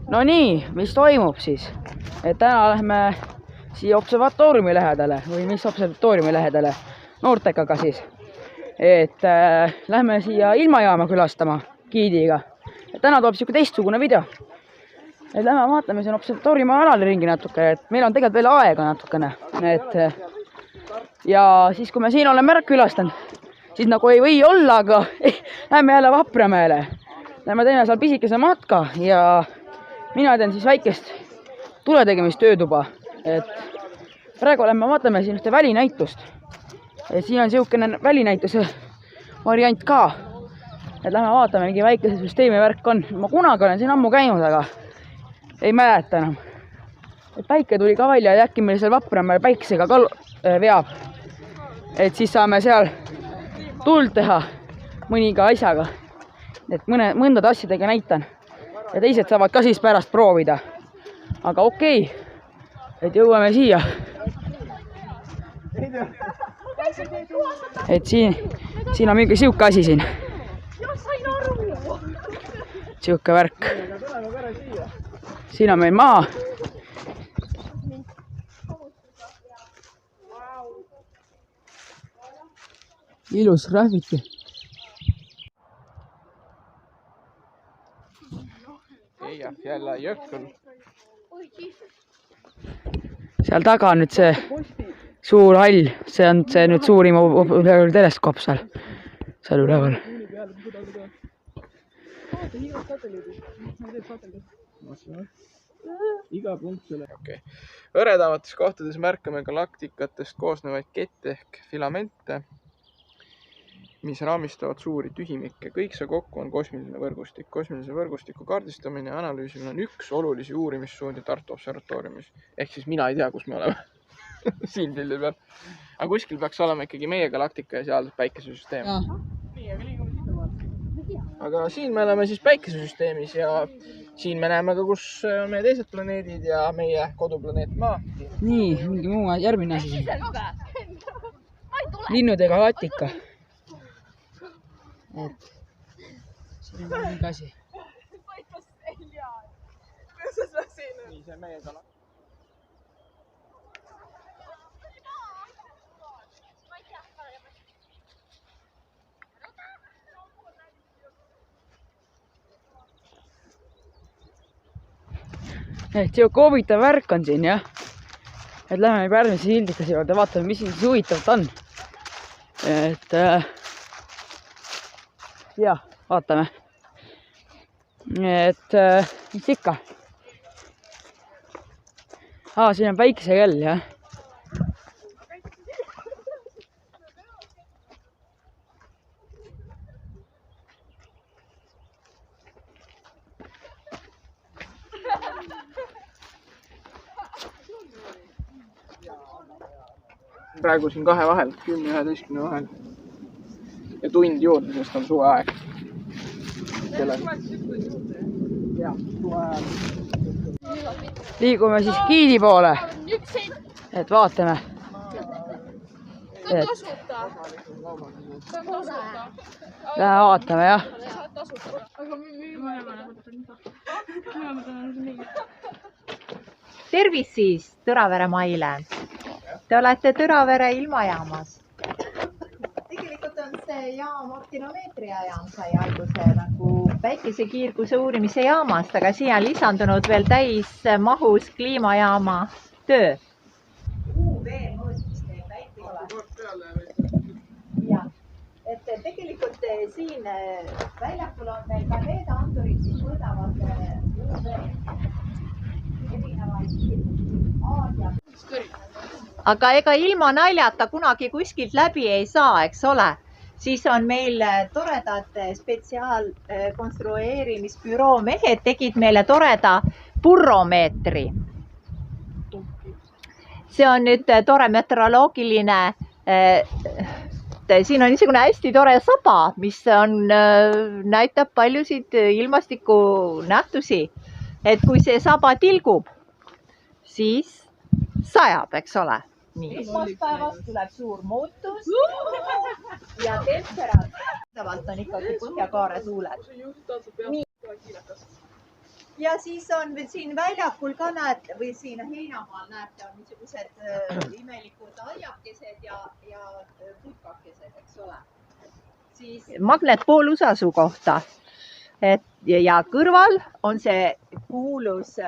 No nii, mis toimub siis? Et täna lähme siia observatooriumi lähedale või mis observatooriumi lähedale? Noortekaga siis. Et lähme siia ilmajaama külastama giidiga. Et täna tuleb siuke teistsugune video. Et lähme vaatame siin observatooriumi alal ringi natuke, et meil on tegelikult veel aega natukene. Ja siis, kui me siin oleme ära külastanud, siis nagu ei või olla, aga lähme jälle Vapramäele. Lähme teeme seal pisikese matka ja mina teen siis väikest tuletegemist töötuba. Et praegu vaatame siin ühte välinäitust. Et siin on siukene välinäituse variant ka. Et lähme vaatame, mingi väikese süsteemi värk on. Ma kunagi olen siin ammu käinud, aga ei mäleta enam. Et päike tuli ka välja ja äkki meil seal Vapramäel päikesega ka veab. Et siis saame seal tuld teha mõniga asjaga. Et mõndade asjadega näitan. Ja teised saavad ka siis pärast proovida. Aga okei, et jõuame siia. Et siin on mingi siuke asi siin. Siuke värk. Siin on meil maa. Ilus graffiti. Ja jälle jõkkul. Seal taga on nüüd see suur hall. See on see nüüd suurim teleskoop seal üleval. Iga punkt selle. Okay. Hõredamates kohtades märkame galaktikatest koosnevaid kette ehk filamente, mis raamistavad suuri tühimikke. Kõik see kokku on kosmiline võrgustik. Kosmilise võrgustiku kaardistamine ja analüüsimine on üks olulisi uurimissuundi Tartu observatooriumis. Ehk siis mina ei tea, kus me oleme siin pildi peal. Aga kuskil peaks olema ikkagi meie galaktika ja seal päikesesüsteem. Aga siin me oleme siis päikesesüsteemis ja siin me näeme ka, kus on meie teised planeedid ja meie koduplaneet Maa. Nii, mingi muu järgmine asi. Linnude galaktika. Et siin on mingi asi. Nii see meie galaktika. Et siuke huvitav värk on siin, jah. Et lähme järgmise sildikese juurde, vaatame, mis siin huvitavat on. Et jah, vaatame. Et mis ikka? Siin on päikesekell, jah. Praegu siin 2 vahel, 10-11 vahel. Ja tund juurde, sest on suveaeg. Ja, suveaeg. Liigume siis giidi poole. Et vaatame. See on tasuta. Lähe vaatame, jah. Tervis siis Tõravere Maile. Te olete Tõravere ilmajaamas. Tegelikult on see jaam optinomeetria jaam sai alguse nagu päikesekiirguse uurimise jaamast, aga siia on lisandunud veel täismahus kliimajaama töö. UV-mõõtmist teeb päikese. Ja, et tegelikult siin väljakul on meil ka need andurid, mis mõõdavad UV erinevaid aga ega ilma naljata kunagi kuskilt läbi ei saa, eks ole. Siis on meil toredad spetsiaalkonstrueerimisbüroo mehed tegid meile toreda burromeetri. See on nüüd tore meteoroloogiline, siin on niisugune hästi tore saba, mis on, näitab paljusid ilmastiku nähtusi. et kui see saba tilgub, siis sajab, eks ole. Nii. Esmaspäevast tuleb suur muutus ja temperatuur on ikkagi põhjakaare tuuled. Nii. Ja siis on siin väljakul ka näete, või siin heinamaal näete, on niisugused imelikud aiakesed ja putkakesed, eks ole. Siis magnetpoolusasuu kohta. Ja kõrval on see kuulus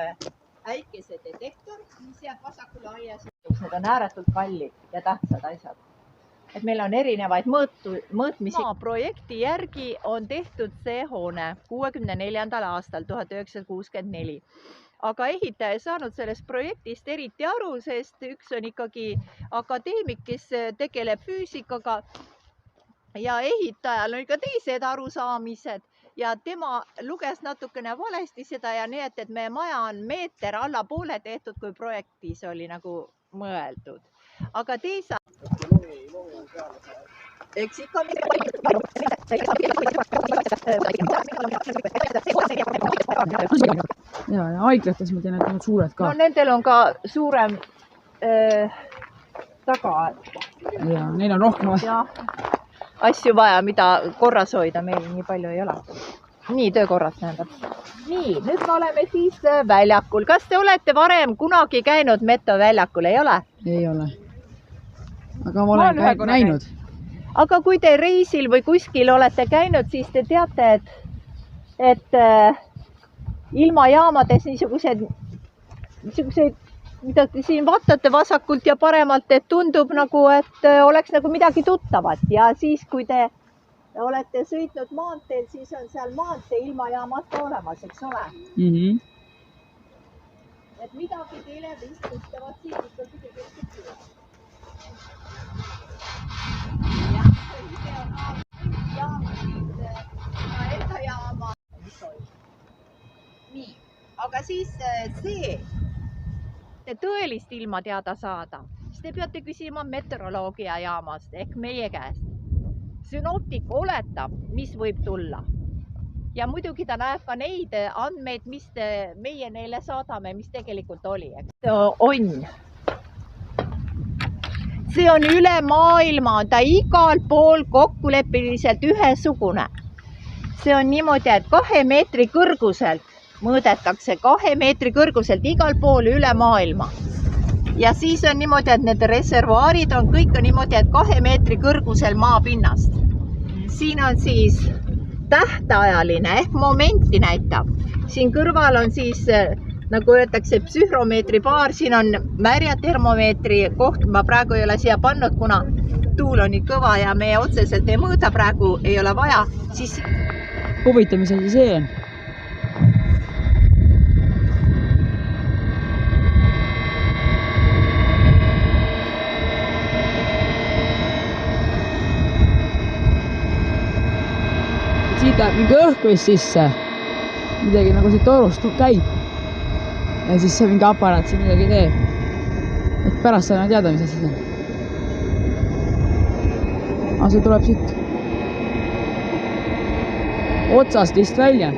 äikesedetektor, mis jääb vasakule aias. Need on ääretult kallid ja tähtsad asjad. Et meil on erinevaid mõõtmisi. Projekti järgi on tehtud see hoone 64. aastal 1964. Aga ehitaja ei saanud sellest projektist eriti aru, sest üks on ikkagi akadeemik, kes tegeleb füüsikaga ja ehitajal on ikka teised arusaamised. Ja tema luges natukene valesti seda ja nii, et meie maja on meeter alla poole tehtud, kui projektis oli nagu mõeldud. Aga teisalt... Eks ikka ja haiglates ma tean, et on suured ka. No nendel on ka suurem taga. Ja neil on rohkem asju vaja, mida korras hoida, meil nii palju ei ole. Nii, töökorras tähendab. Nii, nüüd me oleme siis väljakul. Kas te olete varem kunagi käinud Metto väljakul, ei ole? Ei ole. Aga ma olen näinud. Aga kui te reisil või kuskil olete käinud, siis te teate, et ilmajaamades niisugused, mida te siin vaatate vasakult ja paremalt, et tundub nagu, et oleks nagu midagi tuttavat. Ja siis, kui te olete sõitnud maanteel, siis on seal maantee ilmajaamad ka olemas, eks ole? Et midagi teile vistustavad siin ikka küll. Nii, aga siis see, tõelist ilma teada saada, siis te peate küsima meteoroloogia jaamast ehk meie käest. Sünoptik oletab, mis võib tulla. Ja muidugi ta näeb ka neid andmeid, mis meie neile saadame, mis tegelikult oli. On. See on üle maailma, ta igal pool kokkuleppeliselt ühesugune. See on niimoodi, et 2 meetri kõrguselt mõõdetakse 2 meetri kõrguselt igal pool üle maailma. Ja siis on niimoodi, et need reservuaarid on kõik niimoodi, et 2 meetri kõrgusel maapinnast. Siin on siis tähtajaline ehk momenti näitab. Siin kõrval on siis, nagu öeldakse, psühromeetri baar. Siin on märjatermomeetri koht. Ma praegu ei ole siia pannud, kuna tuul on nii kõva ja meie otseselt ei mõõda praegu, ei ole vaja. Siis... Huvitav, mis asi see on? Siit läheb mingi õhk vist sisse. Midagi nagu siit torust käib. Ja siis see mingi aparaat siin midagi teeb. Et pärast saame teada, mis asi see on. Aga see tuleb siit otsast vist välja.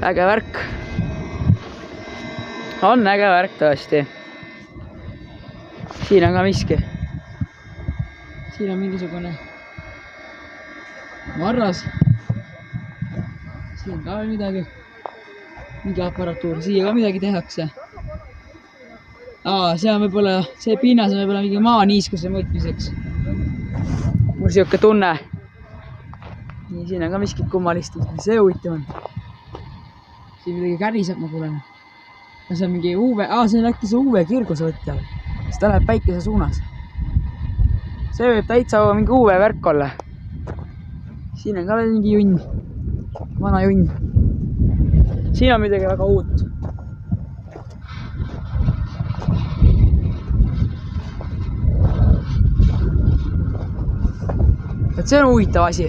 Äge värk. On äge värk tõesti. Siin on ka miski. Siin on mingisugune varras. Siin on ka midagi. Mingi aparatuur. Siia ka midagi tehakse. See on võib-olla, see pinnas on võib-olla mingi maaniiskuse mõõtmiseks. Mul siuke tunne. Nii, siin on ka miskit kummalist. See huvitav on. Siin midagi käriseb, ma kuulen. See on mingi UV, see on äkki see UV kirgusvõtja. Siis ta läheb päikese suunas. See võib täitsa mingi UV värk olla. Siin on ka veel mingi junn. Vana junn. Siin on midagi väga uut. Et see on huvitav asi.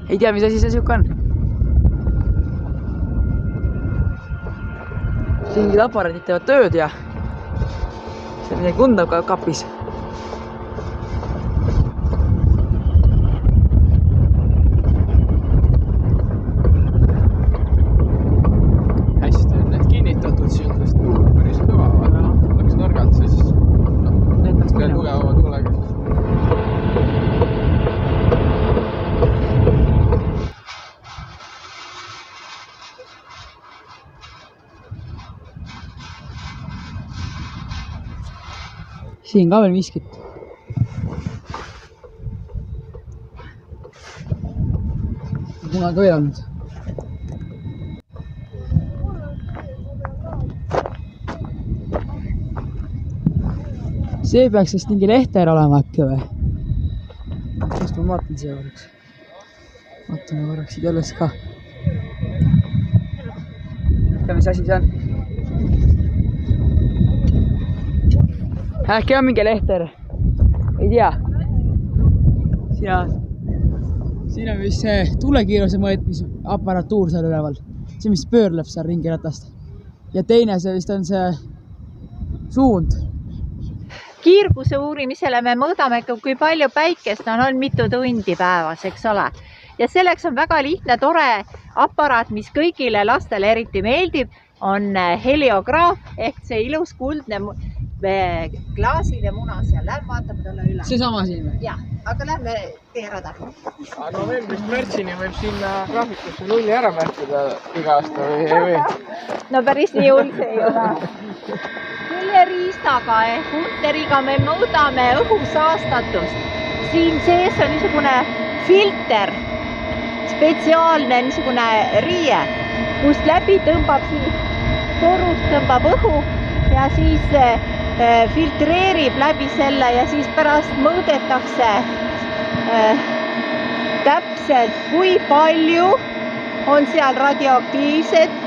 Ei tea, mis asi see siuke on. Siin mingid aparaadid teevad tööd ja see midagi kundab ka kapis. siin ka veel miskit. Kunagi veel olnud. See peaks vist mingi lehter olema äkki või? Just ma vaatan siia korraks. Vaatame korraks siit üles ka. Mis asi see on? Äkki on mingi lehter? Ei tea. Siin on vist see tulekiiruse mõõtmisapparatuur seal üleval. See, mis pöörleb seal ringiratast. Ja teine see vist on see suund. Kiirguse uurimisele me mõõdame, kui palju päikest on mitu tundi päevas, eks ole. Ja selleks on väga lihtne, tore aparaat, mis kõigile lastele eriti meeldib, on heliograaf ehk see ilus kuldne klaaside muna seal. Lähme vaatame talle üle. See sama siin või? Jah, aga lähme teerada. Novembrist märtsini võib sinna graafikusse nulli ära märkida iga aasta või? No päris nii hull see ei ole. Küljeriistaga ehk hunteriga me mõõdame õhusaastatust. Siin sees on niisugune filter, spetsiaalne niisugune riie, kust läbi tõmbab siis, torust tõmbab õhu ja siis filtreerib läbi selle ja siis pärast mõõdetakse täpselt, kui palju on seal radioaktiivset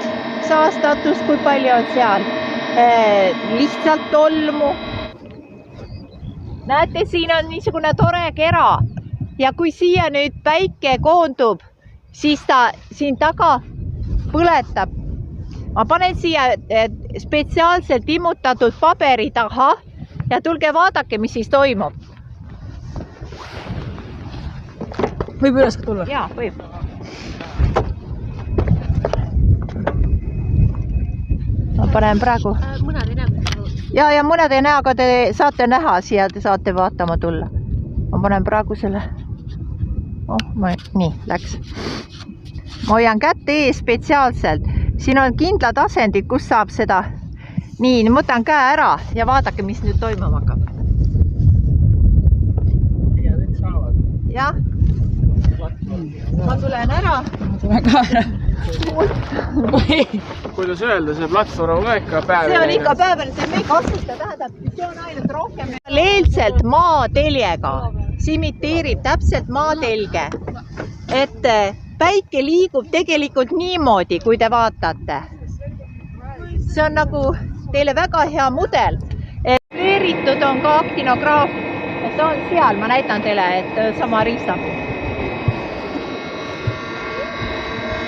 saastatust, kui palju on seal lihtsalt tolmu. Näete, siin on niisugune tore kera ja kui siia nüüd päike koondub, siis ta siin taga põletab. Ma panen siia spetsiaalselt immutatud paberi taha ja tulge vaadake, mis siis toimub. Võib üles ka tulla? Jaa, võib. Ma panen praegu. Ja mõned ei näe, aga te saate näha siia, te saate vaatama tulla. Ma panen praegu selle. Nii, läks. Ma hoian kätte ees spetsiaalselt. Siin on kindlad asendid, kus saab seda. Nii, võtan käe ära ja vaadake, mis nüüd toimuma hakkab. Ja need saavad. Jah. Ma tulen ära. Ma tulen ka ära. Kuidas öelda, see platvorm on ikka päev. See on ikka päeval, see me kasusta, tähendab, see on ainult rohkem. Leelselt maateljega, see imiteerib täpselt maatelge, et päike liigub tegelikult niimoodi, kui te vaatate. See on nagu teile väga hea mudel. Veeritud on ka aktinograaf, see on seal, ma näitan teile, et sama riista.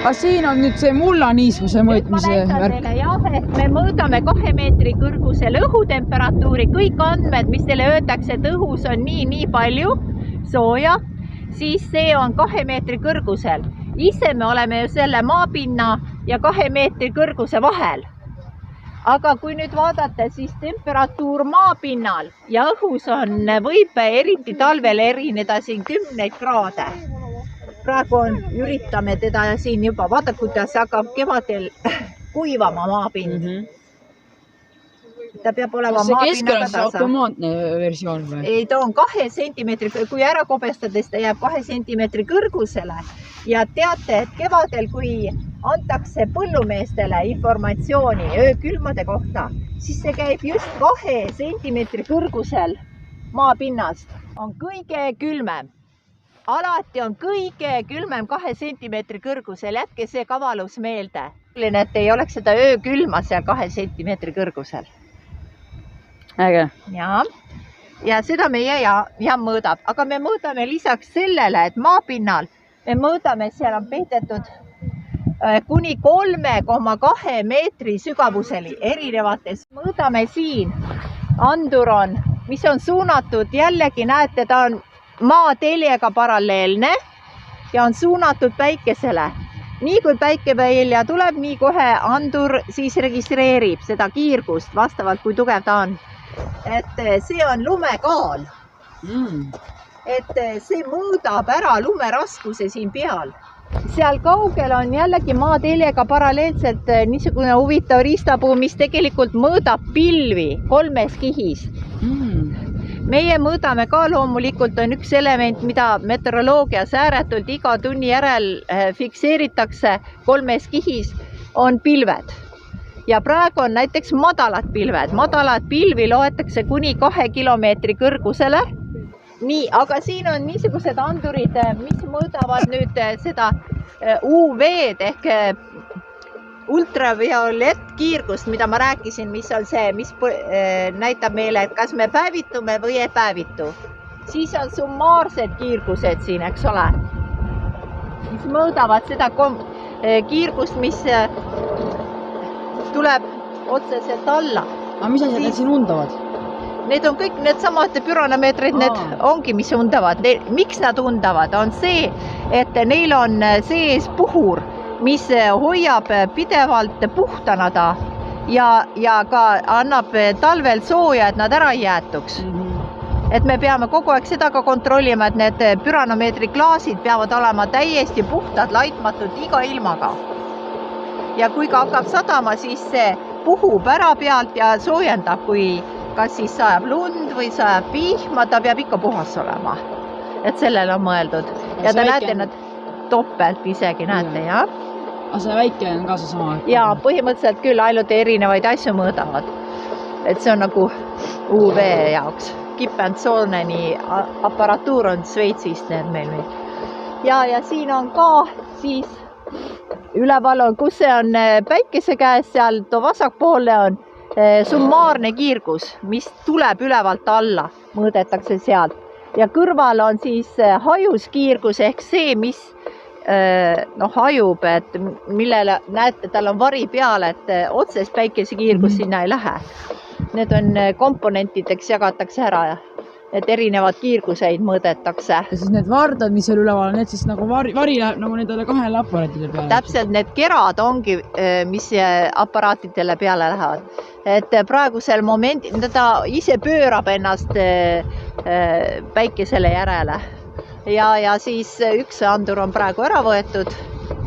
Aga siin on nüüd see mullaniiskuse mõõtmise värk. Jah, et me mõõdame 2 meetri kõrgusel õhutemperatuuri, kõik andmed, mis teile öeldakse, et õhus on nii palju sooja, siis see on 2 meetri kõrgusel. Ise me oleme ju selle maapinna ja 2 meetri kõrguse vahel. Aga kui nüüd vaadata, siis temperatuur maapinnal ja õhus on, võib eriti talvel erineda siin 10 kraade. Praegu üritame teda siin juba, vaata, kuidas hakkab kevadel kuivama maapind. Ta peab olema see maapinnaga keskel on see tasa. automaatne versioon või? Ei, ta on 2 sentimeetri, kui ära kobestades ta jääb 2 sentimeetri kõrgusele. Ja teate, et kevadel, kui antakse põllumeestele informatsiooni öökülmade kohta, siis see käib just 2 sentimeetri kõrgusel maapinnast. On kõige külmem. Alati on kõige külmem 2 sentimeetri kõrgusel, jätke see kavalus meelde. Et ei oleks seda öökülma seal 2 sentimeetri kõrgusel. Äge. Ja seda meie ja mõõdab, aga me mõõdame lisaks sellele, et maapinnal me mõõdame, seal on peidetud kuni 3,2 meetri sügavuseli erinevates. Mõõdame siin, andur on, mis on suunatud, jällegi näete, ta on maateljega paralleelne ja on suunatud päikesele. Nii kui päike välja tuleb, nii kohe andur siis registreerib seda kiirgust vastavalt, kui tugev ta on. Et see on lumekaal. Et see mõõdab ära lumeraskuse siin peal. Seal kaugel on jällegi maateljega paralleelselt niisugune huvitav riistapuu, mis tegelikult mõõdab pilvi 3 kihis. meie mõõdame ka loomulikult, on üks element, mida meteoroloogias ääretult iga tunni järel fikseeritakse 3 kihis, on pilved. Ja praegu on näiteks madalad pilved. Madalad pilvi loetakse kuni 2 kilomeetri kõrgusele. Nii, aga siin on niisugused andurid, mis mõõdavad nüüd seda UV-d ehk ultraviolettkiirgust, mida ma rääkisin, mis on see, mis näitab meile, et kas me päevitume või ei päevitu. Siis on summaarsed kiirgused siin, eks ole, mis mõõdavad seda kiirgust, mis tuleb otseselt alla. Aga mis asjad need siin undavad? Need on kõik need samad püranomeetrid, need ongi, mis undavad. Miks nad undavad? On see, et neil on sees puhur, mis hoiab pidevalt puhtana ta ja ka annab talvel sooja, et nad ära ei jäätuks. Et me peame kogu aeg seda ka kontrollima, et need püranomeetri klaasid peavad olema täiesti puhtad, laitmatud iga ilmaga. Ja kui ka hakkab sadama, siis see puhub ära pealt ja soojendab, kui kas siis sajab lund või sajab vihma, ta peab ikka puhas olema. Et sellel on mõeldud. Ja te näete nad topelt isegi, näete, jah? Aga see väike on ka see sama? Ja põhimõtteliselt küll ainult erinevaid asju mõõdavad. Et see on nagu UV jaoks. Kipentsoneni aparatuur on Sveitsist need meil nüüd. Ja siin on ka siis üleval on, kus see on päikese käes, seal vasakpoolne on summaarne kiirgus, mis tuleb ülevalt alla, mõõdetakse sealt. Ja kõrval on siis hajuskiirgus ehk see, mis hajub, et millele näete, tal on vari peal, et otsest päikesekiirgus sinna ei lähe. Need on komponentideks jagatakse ära, et erinevad kiirguseid mõõdetakse. Ja siis need vardad, mis seal üleval on, need siis nagu vari läheb nagu nendele 2 aparaatide peale? Täpselt, need kerad ongi, mis aparaatidele peale lähevad. Et praegusel momendil ta ise pöörab ennast päikesele järele. Ja siis üks andur on praegu ära võetud.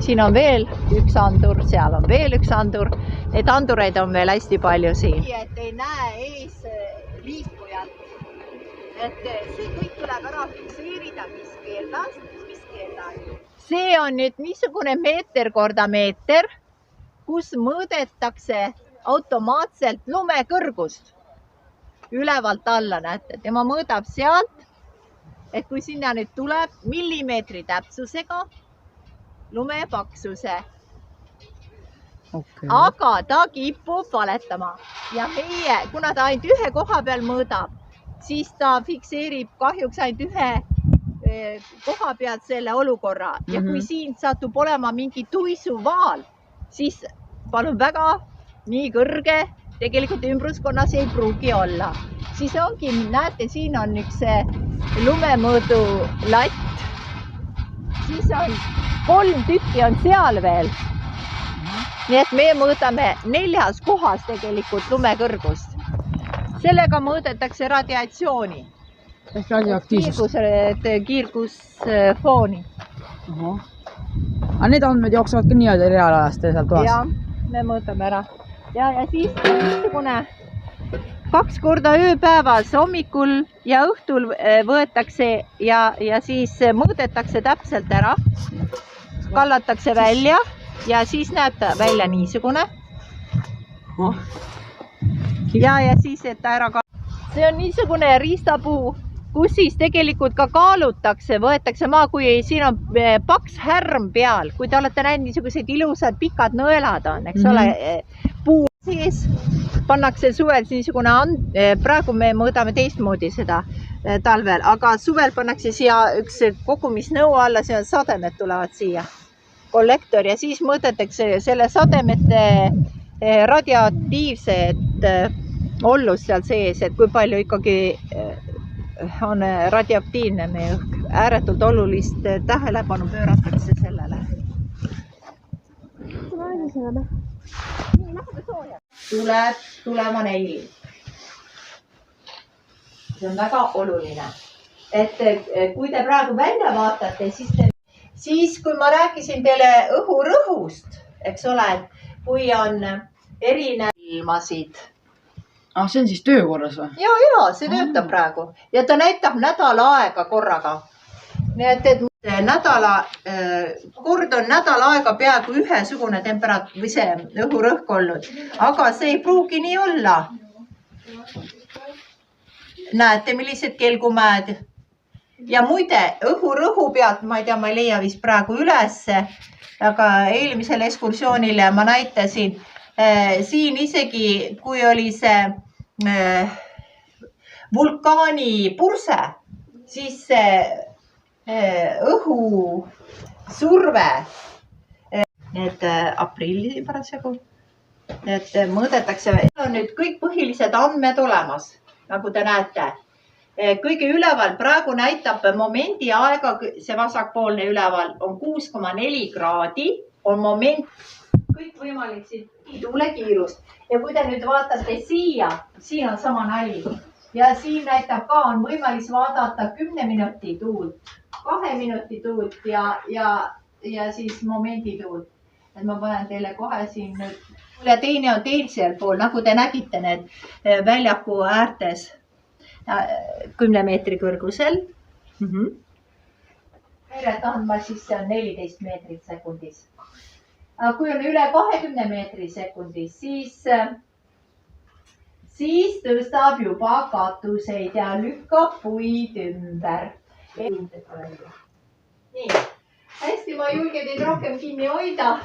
Siin on veel üks andur, seal on veel üks andur. Neid andureid on veel hästi palju siin. Et ei näe ees liikujat. Et see kõik tuleb ära fikseerida, mis keeldast. See on nüüd niisugune meeter korda meeter, kus mõõdetakse automaatselt lume kõrgust. Ülevalt alla, näete. Tema mõõdab sealt, et kui sinna nüüd tuleb millimeetri täpsusega lume paksuse. Okay. Aga ta kipub valetama. Ja meie, kuna ta ainult ühe koha peal mõõdab, siis ta fikseerib kahjuks ainult ühe koha pealt selle olukorra. Ja kui siin satub olema mingi tuisuvaal, siis palun väga nii kõrge, tegelikult ümbruskonnas ei pruugi olla. Siis ongi, näete, siin on üks lumemõõdu latt. Siis on 3 tükki on seal veel. Nii et me mõõdame 4 kohas tegelikult lumekõrgust. Sellega mõõdetakse radiatsiooni. Ehk radioaktiivsust. Kiirgusfooni. Aga need andmed jooksevad ka nii-öelda reaalajast seal toas? Ja, me mõõdame ära. Ja siis niisugune 2 korda ööpäevas, hommikul ja õhtul võetakse ja siis mõõdetakse täpselt ära. Kallatakse välja ja siis näeb ta välja niisugune. Ja siis, et ta ära see on niisugune riistapuu, kus siis tegelikult ka kaalutakse, võetakse maa, kui siin on paks härm peal, kui te olete näinud niisugused ilusad pikad nõelad on, eks ole, puu sees pannakse suvel niisugune, praegu me mõõdame teistmoodi seda talvel, aga suvel pannakse siia üks kogumisnõu alla, see on sademed tulevad siia, kollektor ja siis mõõdetakse selle sademete radioaktiivset ollus seal sees, et kui palju ikkagi on radioaktiivne meie õhk. Ääretult olulist tähelepanu pööratakse sellele. Tuleb tulevane ilm. See on väga oluline. Et kui te praegu välja vaatate, siis kui ma rääkisin teile õhurõhust, eks ole, et kui on erinev ilmasid, Ah, see on siis töökorras või? Ja, see töötab praegu ja ta näitab nädal aega korraga. Nii et kord on nädal aega peaaegu ühesugune temperatuur või see õhurõhk olnud, aga see ei pruugi nii olla. Näete, millised kelgumäed. Ja muide, õhurõhu pealt, ma ei tea, ma ei leia vist praegu ülesse, aga eelmisel ekskursioonile ma näitasin, siin isegi, kui oli see vulkaani purse, siis see õhusurve, need aprilli parasjagu, et mõõdetakse, on nüüd kõik põhilised andmed olemas, nagu te näete. Kõige üleval praegu näitab momendi aega, see vasakpoolne üleval on 6,4 kraadi, on moment, kõik võimalik siit tuulekiirust. Ja kui te nüüd vaatate siia, siin on sama nali ja siin näitab ka, on võimalik vaadata 10 minuti tuult, 2 minuti tuult ja siis momendi tuult. Et ma panen teile kohe siin nüüd. Ja teine on teisel pool, nagu te nägite need väljaku äärtes 10 meetri kõrgusel. Häiret andma, siis see on 14 meetrit sekundis. Kui on üle 20 meetri sekundis, siis tõstab juba katuseid ja lükkab puid ümber. Nii, hästi, ma ei julge teid rohkem kinni hoida.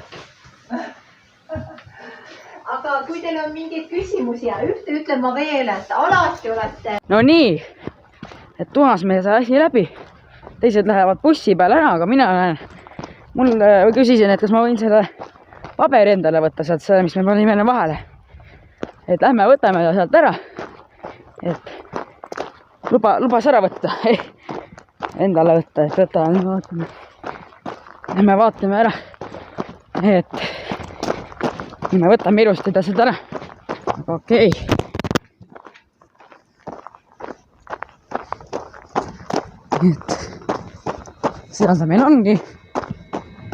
Aga kui teil on mingeid küsimusi ja ühte ütlen ma veel, et alati olete... No nii, et Tunas meil sai asi läbi. Teised lähevad bussi peale ära, aga mina lähen. Mul küsisin, et kas ma võin selle paberi endale võtta sealt, selle, mis me panime enne vahele. Et lähme võtame ta sealt ära. Et lubas ära võtta. Endale võtta, et võtame. Lähme vaatame ära. Et... me võtame ilusti ta seda ära. Aga okei. Et seal ta meil ongi.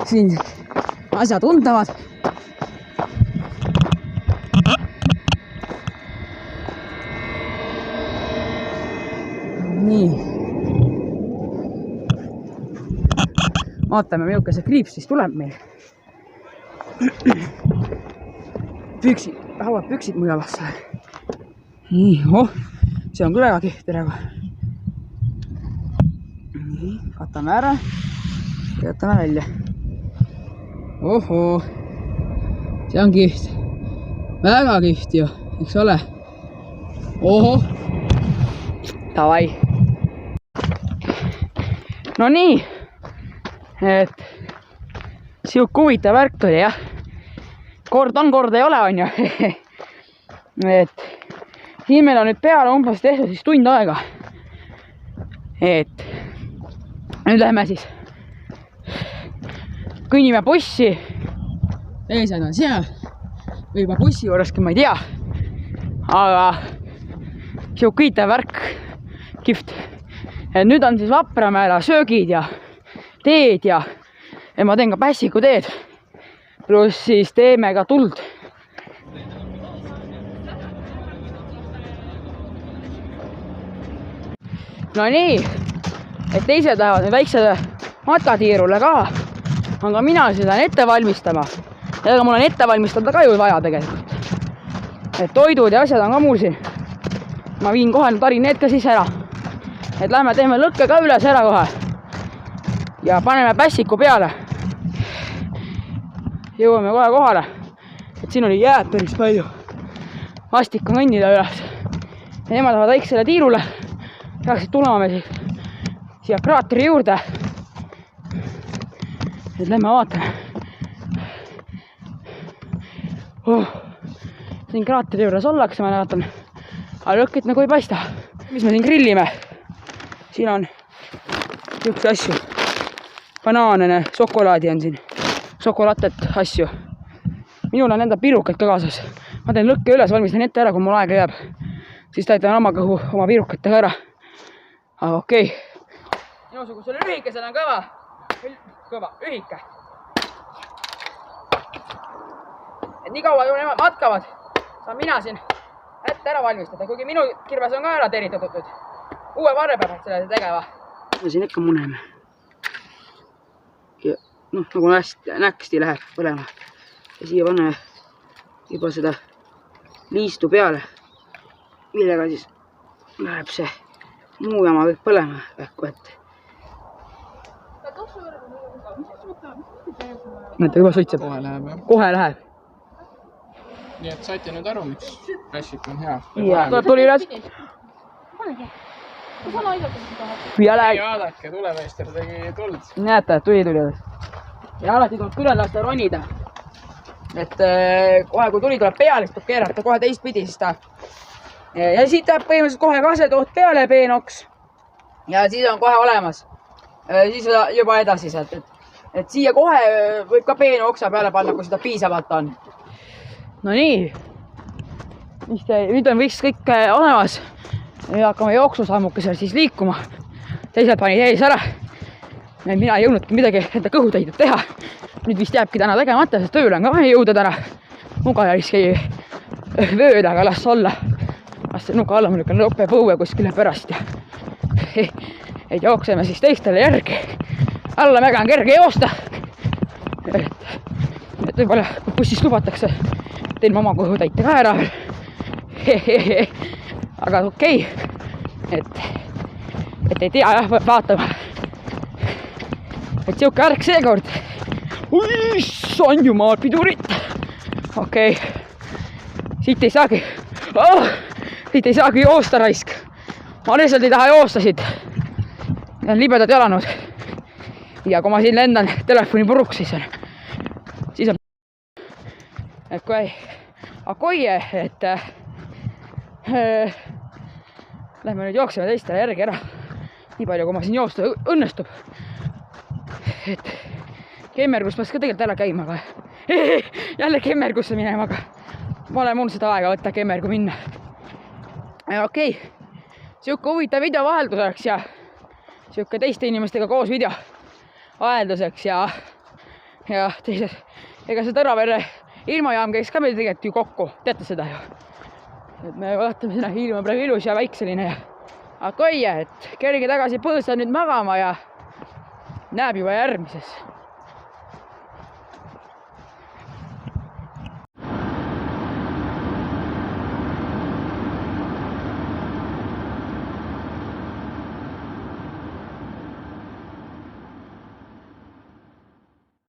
Siin asjad undavad. Nii. Vaatame, milline see kriips siis tuleb meil. Püksid, hauad püksid mu jalasse. Nii, see on küll väga kihvt praegu. Nii, katame ära ja jätame välja. Ohoo, see on kihvt. Väga kihvt ju, eks ole. Ohoh, davai. No nii, et sihuke huvitav värk tuli, jah. Kord on, kord ei ole, on ju. Et siin meil on nüüd peale umbes tehtud siis tund aega. Et nüüd lähme siis kõnnime bussi. Teised on seal. Või juba bussi juureski, ma ei tea. Aga sihuke huvitav värk. Kihvt. Et nüüd on siis Vapramäele söögid ja teed ja ma teen ka pässiku teed. Pluss siis teeme ka tuld. No nii, et teised lähevad nüüd väiksele matkatiirule ka. Aga mina seda ette valmistama. Ja mul on ette valmistada ka ju vaja tegelikult. Et toidud ja asjad on ka mul siin. Ma viin kohe tarin need ka siis ära. Et lähme teeme lõkke ka üles ära kohe. Ja paneme pässiku peale. Jõuame kohe kohale, et siin oli jääd päris palju. Vastik on õnnida üles. Ja nemad lähevad väiksele tiirule. Peaksid tulema me siia kraatri juurde. Et lähme vaatame. Siin kraatri juures ollakse, ma näatan. Aga lõkkit nagu ei paista. Mis me siin grillime? Siin on üks asju. Banaanene, šokolaadi on siin. Šokolatet asju. Minul on enda pirukad ka kaasas. Ma teen lõkke üles, valmistan ette ära, kui mul aega jääb. Siis täitan oma kõhu oma pirukatega ära. Aga okei. Minusugusele ühikesel on kõva, ühike. Et nii kaua ju nemad matkavad, saan mina siin ette ära valmistada, kuigi minu kirves on ka ära teritatud. Uue varre peab selle tegema. Me siin ikka muneme. Ja noh, nagu näksti läheb põlema. Ja siia paneme juba seda liistu peale, millega siis läheb see muu jama kõik põlema kähku ette. Näete, juba suitseb. Kohe läheb, jah. Kohe läheb. Nii et saite nüüd aru, miks klassik on hea. Tuleb tuli üles. Ei vaadake, tulemeister tegi tuld. Näete, tuli üles. Ja alati tuleb küll lasta ronida. Et kohe kui tuli tuleb peale, siis tuleb keerata kohe teistpidi siis ta. Ja siit läheb põhimõtteliselt kohe kasetoht peale peenoks. Ja siis on kohe olemas. Siis juba edasi sealt. Et siia kohe võib ka peene oksa peale panna, kui seda piisavalt on. No nii. Nüüd on võiks kõik olemas. Nüüd hakkame jooksusammukesel siis liikuma. Teised panid ees ära. Mina ei jõudnudki midagi enda kõhutäidet teha. Nüüd vist jääbki täna tegemata, sest tööle on ka vaja jõuda täna. Nuga jäliski vööd, aga las olla. Las nuga alla ma lükkan loppe põue kuskile pärast. Et jookseme siis teistele järgi. Alla mäga on kerge joosta. Et võib-olla bussist lubatakse. Tein ma oma kõhutäite ka ära veel. Aga okei. Et ei tea jah, vaatama. Et siuke ärk seekord. Issand jumal, pidurit. Okei. Siit ei saagi. Siit ei saagi joosta raisk. Ma lihtsalt ei taha joosta siit. Need on libedad jalanud. Ja kui ma siin lendan telefoni puruks, siis on et kui akoie, et lähme nüüd jookseme teistele järgi ära. Nii palju, kui ma siin joosta õnnestub. Et kemmergus peaks ka tegelikult ära käima, aga jälle kemmergusse minema, aga pole mul seda aega võtta kemmergu minna. Ja okei, siuke huvitav video vahelduseks ja siuke teiste inimestega koos video vahelduseks ja teised, ega see Tõravere ilmajaam käiks ka meil tegelikult ju kokku, teate seda ju. Et me vaatame sinna, ilma praegu ilus ja väikseline ja akoie, et kerge tagasi põõsa nüüd magama ja näeb juba järgmises.